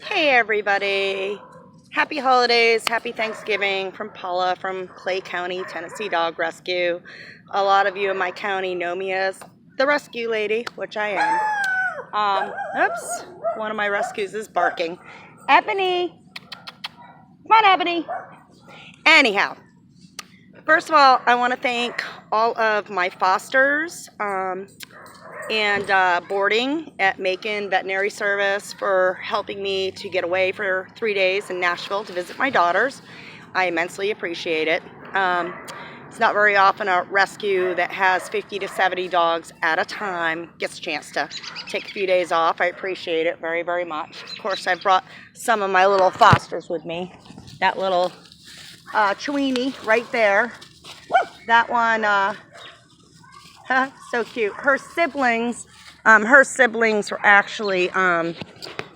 Hey everybody! Happy holidays, happy Thanksgiving from Paula from Clay County, Tennessee Dog Rescue. A lot of you in my county know me as the rescue lady, which I am. Oops, one of my rescues is barking. Ebony! Come on, Ebony! Anyhow, first of all, I want to thank all of my fosters and boarding at Macon Veterinary Service for helping me to get away for 3 days in Nashville to visit my daughters. I immensely appreciate it. It's not very often a rescue that has 50 to 70 dogs at a time gets a chance to take a few days off. I appreciate it very, very much. Of course, I brought some of my little fosters with me. That little Chewini right there. That one, so cute. Her siblings were actually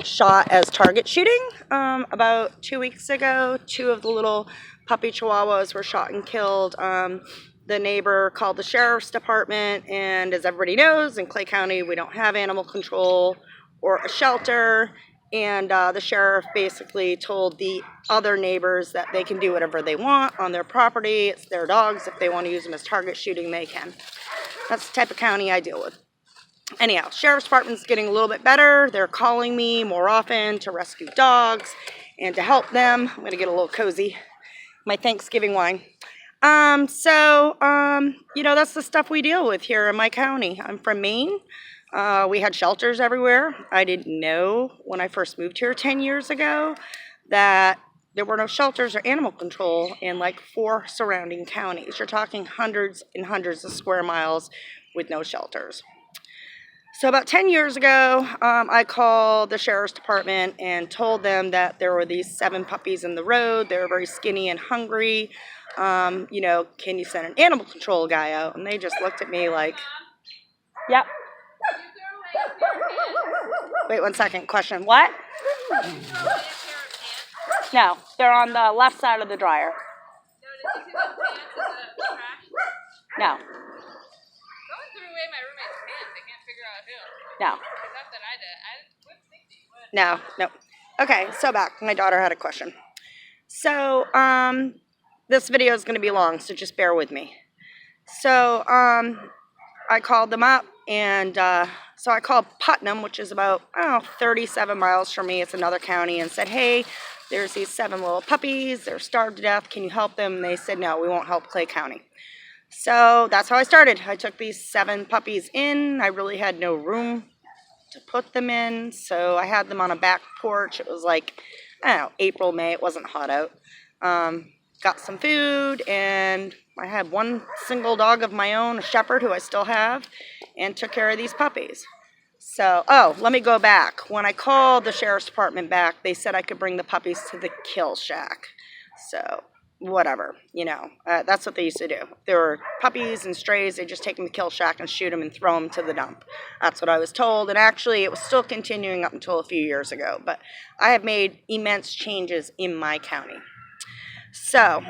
shot as target shooting about 2 weeks ago. Two of the little puppy chihuahuas were shot and killed. The neighbor called the sheriff's department, and as everybody knows, in Clay County we don't have animal control or a shelter, and the sheriff basically told the other neighbors that they can do whatever they want on their property. It's their dogs. If they want to use them as target shooting, they can. That's the type of county I deal with. Anyhow, Sheriff's Department's getting a little bit better. They're calling me more often to rescue dogs and to help them. I'm going to get a little cozy. My Thanksgiving wine. That's the stuff we deal with here in my county. I'm from Maine. We had shelters everywhere. I didn't know when I first moved here 10 years ago that there were no shelters or animal control in like 4 surrounding counties. You're talking hundreds and hundreds of square miles with no shelters. So about 10 years ago, I called the sheriff's department and told them that there were these 7 puppies in the road. They were very skinny and hungry. Can you send an animal control guy out? And they just looked at me like, yep. Wait 1 second. Question. What? No, they're on the left side of the dryer. No. Someone threw away my roommate's pants. I can't figure out who. No. It's not that I did. No. Okay, so back. My daughter had a question. So, this video is going to be long, so just bear with me. So, I called them up, and so I called Putnam, which is about 37 miles from me. It's another county, and said, hey, there's these 7 little puppies. They're starved to death. Can you help them? And they said, no, we won't help Clay County. So that's how I started. I took these 7 puppies in. I really had no room to put them in, so I had them on a back porch. It was like, April, May. It wasn't hot out. Got some food, and I had 1 single dog of my own, a shepherd who I still have, and took care of these puppies. So, let me go back. When I called the sheriff's department back, they said I could bring the puppies to the kill shack. So, whatever, that's what they used to do. There were puppies and strays, they just take them to kill shack and shoot them and throw them to the dump. That's what I was told, and actually it was still continuing up until a few years ago. But I have made immense changes in my county. So,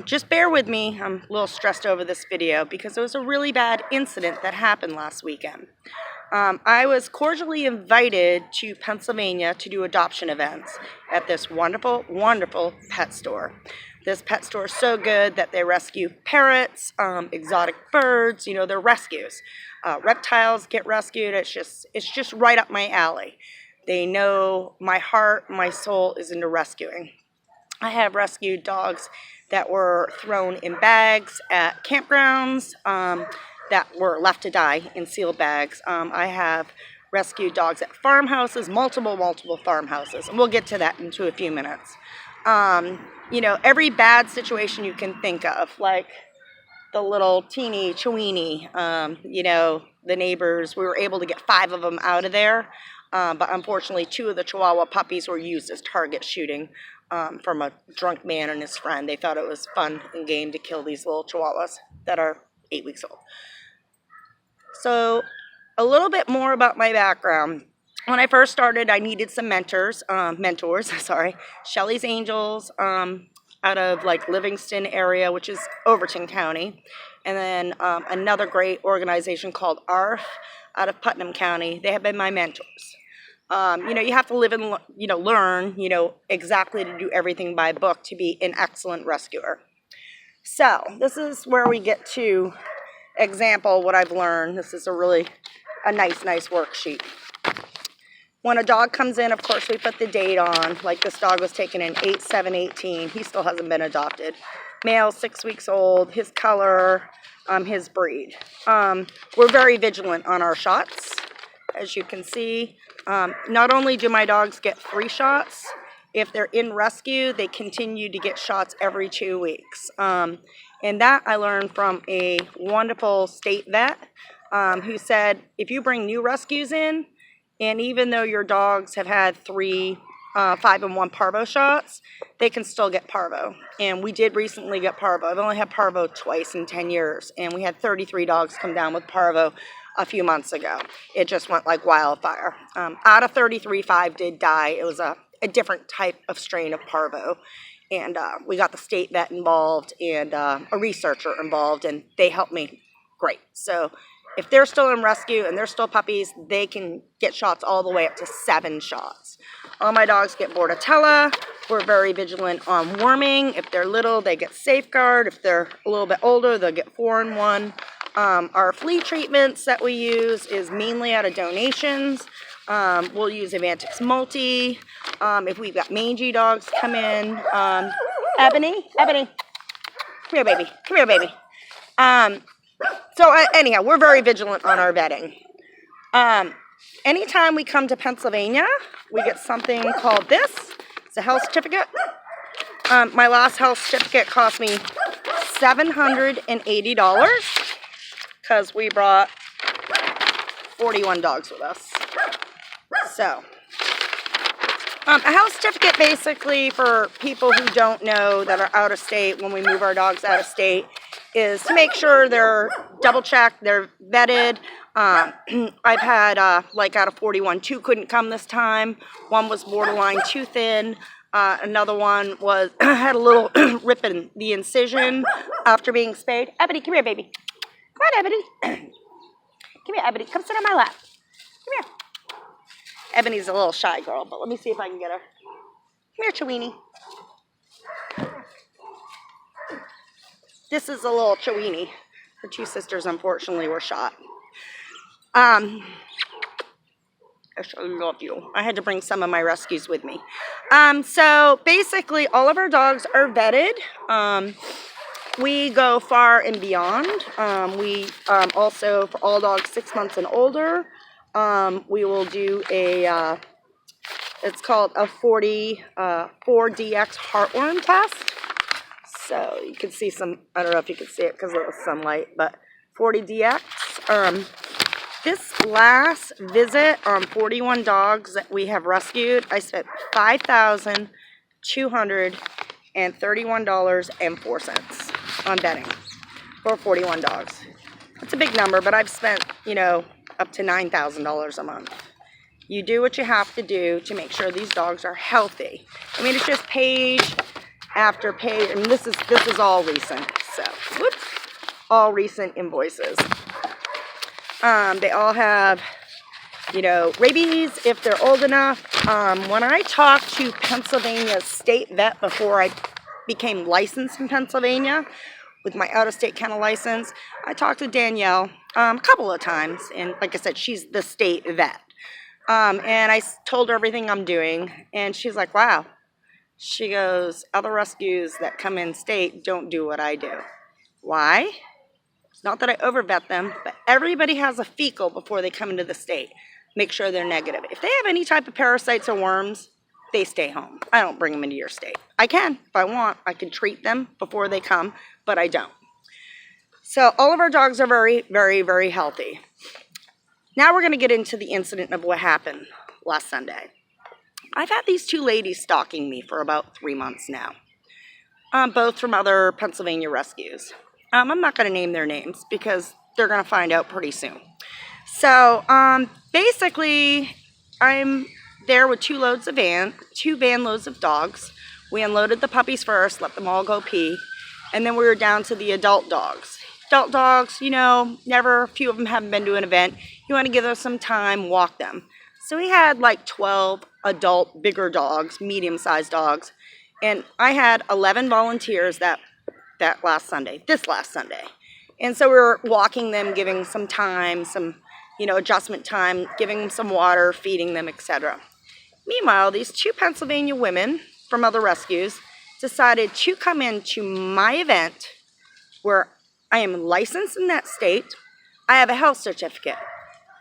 just bear with me. I'm a little stressed over this video because it was a really bad incident that happened last weekend. I was cordially invited to Pennsylvania to do adoption events at this wonderful, wonderful pet store. This pet store is so good that they rescue parrots, exotic birds, they're rescues. Reptiles get rescued. It's just right up my alley. They know my heart, my soul is into rescuing. I have rescued dogs that were thrown in bags at campgrounds, that were left to die in sealed bags. I have rescued dogs at farmhouses, multiple farmhouses, and we'll get to that in a few minutes. Every bad situation you can think of, like the little teeny Chewini, the neighbors, we were able to get 5 of them out of there, but unfortunately 2 of the Chihuahua puppies were used as target shooting from a drunk man and his friend. They thought it was fun and game to kill these little Chihuahuas that are 8 weeks old. So, a little bit more about my background. When I first started, I needed some mentors. Shelly's Angels, out of like Livingston area, which is Overton County. And then another great organization called ARF out of Putnam County. They have been my mentors. You know, you have to live and, you know, learn, you know, exactly to do everything by book to be an excellent rescuer. So this is where we get to example what I've learned. This is a nice worksheet. When a dog comes in, of course, we put the date on. Like this dog was taken in 8/7/18. He still hasn't been adopted. Male, 6 weeks old, his color, his breed. We're very vigilant on our shots, as you can see. Not only do my dogs get 3 shots, if they're in rescue, they continue to get shots every 2 weeks. And that I learned from a wonderful state vet who said, if you bring new rescues in, and even though your dogs have had 3 5-in-1 parvo shots, they can still get parvo. And we did recently get parvo. I've only had parvo twice in 10 years, and we had 33 dogs come down with parvo a few months ago. It just went like wildfire. Out of 33, 5 did die. It was a different type of strain of parvo. And we got the state vet involved and a researcher involved, and they helped me great. So if they're still in rescue and they're still puppies, they can get shots all the way up to 7 shots. All my dogs get Bordetella. We're very vigilant on worming. If they're little, they get Safeguard. If they're a little bit older, they'll get 4-in-1. Our flea treatments that we use is mainly out of donations. We'll use Avantix Multi. If we've got mangy dogs come in. Ebony, come here, baby. Come here, baby. Anyhow, we're very vigilant on our vetting. Anytime we come to Pennsylvania, we get something called this. It's a health certificate. My last health certificate cost me $780 because we brought 41 dogs with us. So, a health certificate basically for people who don't know that are out of state when we move our dogs out of state is to make sure they're double checked, they're vetted. I've had, like out of 41, 2 couldn't come this time. One was borderline too thin. Another one was had a little rip in the incision after being spayed. Ebony, come here, baby. Come on, Ebony. Come here, Ebony. Come sit on my lap. Come here. Ebony's a little shy girl, but let me see if I can get her. Come here, Chewini. This is a little Chewini. Her 2 sisters, unfortunately, were shot. I love you. I had to bring some of my rescues with me. So basically, all of our dogs are vetted. We go far and beyond. We also, for all dogs 6 months and older, we will do a, it's called a 4DX heartworm test. So you can see some, I don't know if you can see it because of the sunlight, but 40DX. This last visit on 41 dogs that we have rescued, I spent $5,231.04 on bedding for 41 dogs. That's a big number, but I've spent, you know, up to $9,000 a month. You do what you have to do to make sure these dogs are healthy. I mean, it's just page after page, and this is all recent. So, whoops, all recent invoices. They all have, you know, rabies if they're old enough. When I talked to Pennsylvania's state vet before I became licensed in Pennsylvania with my out-of-state kennel license, I talked to Danielle a couple of times, and like I said, she's the state vet. And I told her everything I'm doing, and she's like, wow. She goes, other rescues that come in state don't do what I do. Why? It's not that I overvet them, but everybody has a fecal before they come into the state. Make sure they're negative. If they have any type of parasites or worms, they stay home. I don't bring them into your state. I can, if I want. I can treat them before they come, but I don't. So all of our dogs are very, very, very healthy. Now we're going to get into the incident of what happened last Sunday. I've had these 2 ladies stalking me for about 3 months now, both from other Pennsylvania rescues. I'm not going to name their names because they're going to find out pretty soon. So basically, I'm there with 2 van loads of dogs. We unloaded the puppies first, let them all go pee, and then we were down to the adult dogs. Adult dogs, you know, a few of them haven't been to an event. You want to give them some time, walk them. So we had like 12 adult, bigger dogs, medium-sized dogs, and I had 11 volunteers this last Sunday. And so we were walking them, giving some time, some, adjustment time, giving them some water, feeding them, etc. Meanwhile, these two Pennsylvania women from other rescues decided to come into my event where I am licensed in that state. I have a health certificate.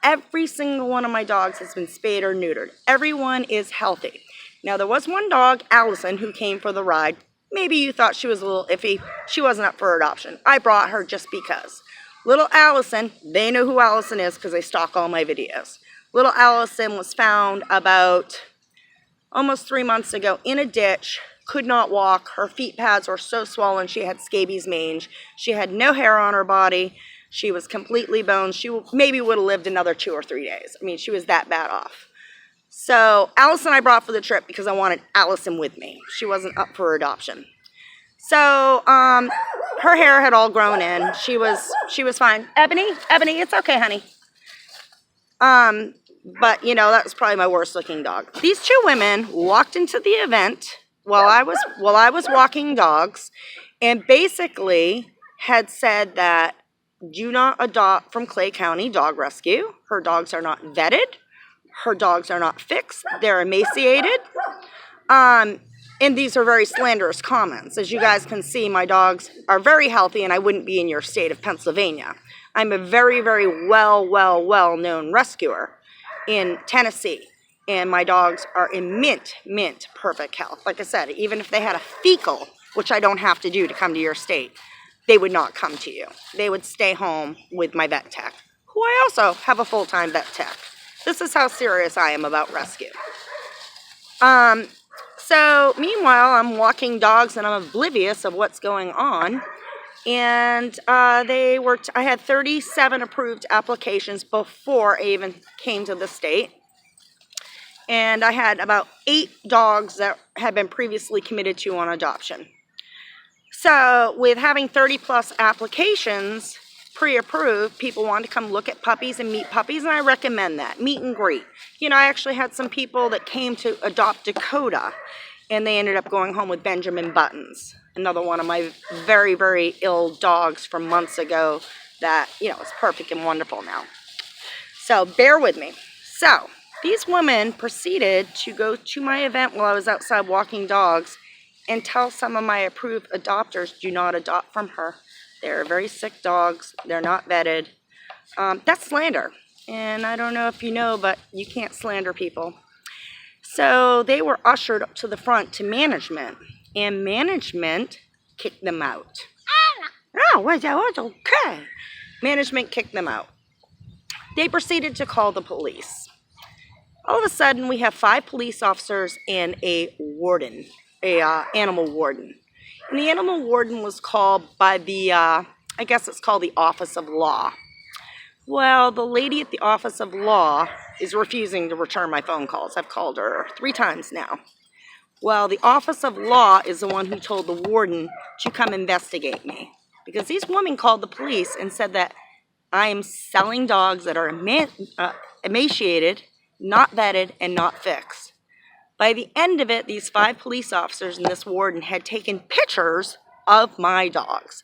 Every single one of my dogs has been spayed or neutered. Everyone is healthy. Now, there was one dog, Allison, who came for the ride. Maybe you thought she was a little iffy. She wasn't up for adoption. I brought her just because. Little Allison, they know who Allison is because they stalk all my videos. Little Allison was found about almost 3 months ago in a ditch, could not walk. Her feet pads were so swollen. She had scabies mange. She had no hair on her body. She was completely boned. She maybe would have lived another 2 or 3 days. I mean, she was that bad off. So Allison I brought for the trip because I wanted Allison with me. She wasn't up for adoption. So her hair had all grown in. She was fine. Ebony, it's okay, honey. But that was probably my worst looking dog. These two women walked into the event while I was walking dogs, and basically had said that do not adopt from Clay County Dog Rescue. Her dogs are not vetted. Her dogs are not fixed. They're emaciated. And these are very slanderous comments. As you guys can see, my dogs are very healthy, and I wouldn't be in your state of Pennsylvania. I'm a very, very well-known rescuer in Tennessee. And my dogs are in mint perfect health. Like I said, even if they had a fecal, which I don't have to do to come to your state, they would not come to you. They would stay home with my vet tech, who I also have a full-time vet tech. This is how serious I am about rescue. So meanwhile, I'm walking dogs and I'm oblivious of what's going on. And I had 37 approved applications before I even came to the state. And I had about 8 dogs that had been previously committed to on adoption. So with having 30 plus applications pre-approved, people wanted to come look at puppies and meet puppies, and I recommend that. Meet and greet. I actually had some people that came to adopt Dakota, and they ended up going home with Benjamin Buttons, another one of my very, very ill dogs from months ago that, is perfect and wonderful now. So bear with me. So these women proceeded to go to my event while I was outside walking dogs and tell some of my approved adopters, do not adopt from her. They're very sick dogs. They're not vetted. That's slander. And I don't know if you know, but you can't slander people. So they were ushered up to the front to management, and management kicked them out. Oh, was okay. Management kicked them out. They proceeded to call the police. All of a sudden, we have 5 police officers and a warden, animal warden. And the animal warden was called by I guess it's called the Office of Law. Well, the lady at the Office of Law is refusing to return my phone calls. I've called her 3 times now. Well, the Office of Law is the one who told the warden to come investigate me. Because these women called the police and said that I am selling dogs that are emaciated, not vetted, and not fixed. By the end of it, these 5 police officers and this warden had taken pictures of my dogs,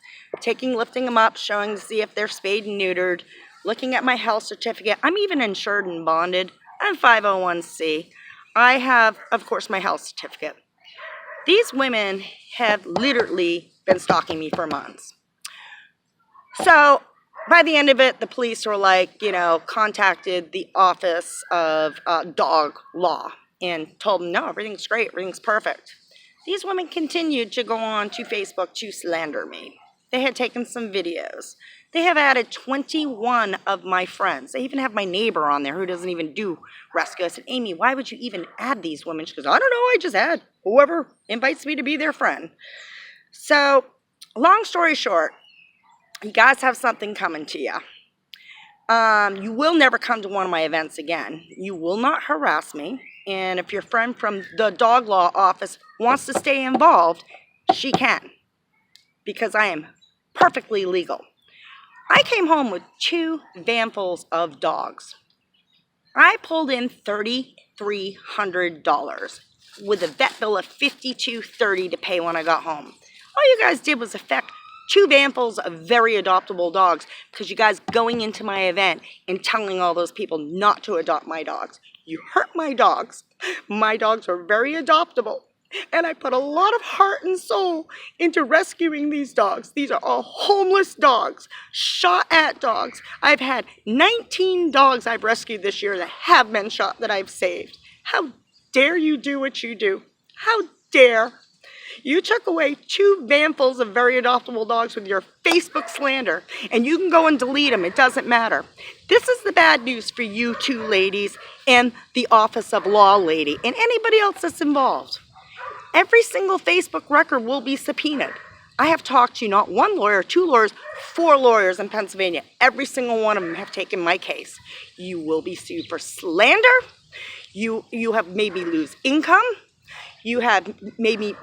lifting them up, showing to see if they're spayed and neutered, looking at my health certificate. I'm even insured and bonded. I'm 501c. I have, of course, my health certificate. These women have literally been stalking me for months. So by the end of it, the police were contacted the Office of Dog Law and told them, no, everything's great, everything's perfect. These women continued to go on to Facebook to slander me. They had taken some videos. They have added 21 of my friends. They even have my neighbor on there who doesn't even do rescue. I said, Amy, why would you even add these women? She goes, I don't know, I just add whoever invites me to be their friend. So, long story short, you guys have something coming to you. You will never come to one of my events again. You will not harass me. And if your friend from the dog law office wants to stay involved, she can. Because I am perfectly legal. I came home with 2 vanfuls of dogs. I pulled in $3,300 with a vet bill of $52.30 to pay when I got home. All you guys did was affect 2 handfuls of very adoptable dogs because you guys going into my event and telling all those people not to adopt my dogs. You hurt my dogs. My dogs are very adoptable. And I put a lot of heart and soul into rescuing these dogs. These are all homeless dogs, shot at dogs. I've had 19 dogs I've rescued this year that have been shot that I've saved. How dare you do what you do? How dare? You took away 2 handfuls of very adoptable dogs with your Facebook slander, and you can go and delete them. It doesn't matter. This is the bad news for you 2 ladies and the Office of Law lady and anybody else that's involved. Every single Facebook record will be subpoenaed. I have talked to not 1 lawyer, 2 lawyers, 4 lawyers in Pennsylvania. Every single one of them have taken my case. You will be sued for slander. You have maybe lose income. You have maybe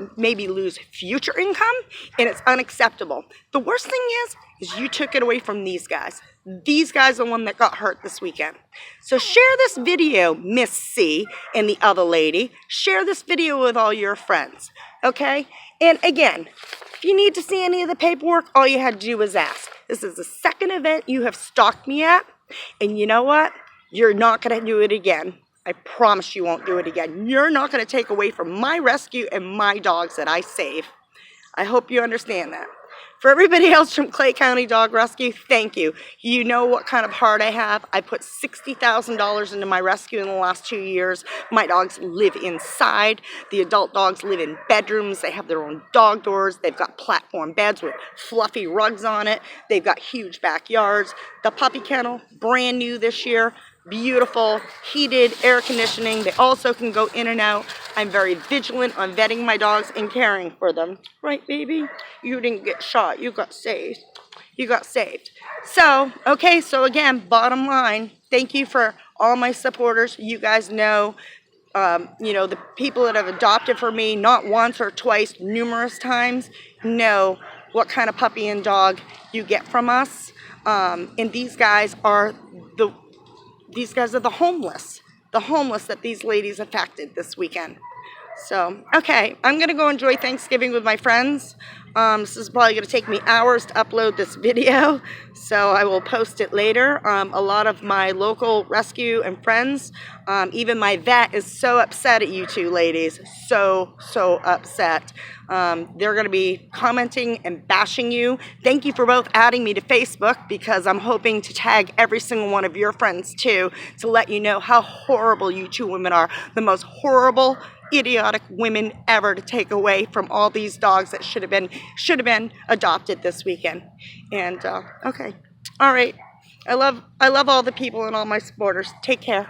lose future income, and it's unacceptable. The worst thing is you took it away from these guys. These guys are the one that got hurt this weekend. So share this video, Miss C and the other lady. Share this video with all your friends, okay? And again, if you need to see any of the paperwork, all you had to do was ask. This is the 2nd event you have stalked me at, and you know what? You're not going to do it again. I promise you won't do it again. You're not going to take away from my rescue and my dogs that I save. I hope you understand that. For everybody else from Clay County Dog Rescue, thank you. You know what kind of heart I have. I put $60,000 into my rescue in the last 2 years. My dogs live inside. The adult dogs live in bedrooms. They have their own dog doors. They've got platform beds with fluffy rugs on it. They've got huge backyards. The puppy kennel, brand new this year. Beautiful, heated, air conditioning. They also can go in and out. I'm very vigilant on vetting my dogs and caring for them. Right, baby? You didn't get shot. You got saved. You got saved. So, okay, so again, bottom line, thank you for all my supporters. You guys know, the people that have adopted for me, not once or twice, numerous times, know what kind of puppy and dog you get from us. And these guys are the homeless that these ladies affected this weekend. So, okay, I'm going to go enjoy Thanksgiving with my friends. This is probably going to take me hours to upload this video, so I will post it later. A lot of my local rescue and friends, even my vet is so upset at you 2 ladies. So upset. They're going to be commenting and bashing you. Thank you for both adding me to Facebook, because I'm hoping to tag every single one of your friends too, to let you know how horrible you 2 women are. The most horrible, idiotic women ever to take away from all these dogs that should have been adopted this weekend. And okay, all right. I love all the people and all my supporters. Take care.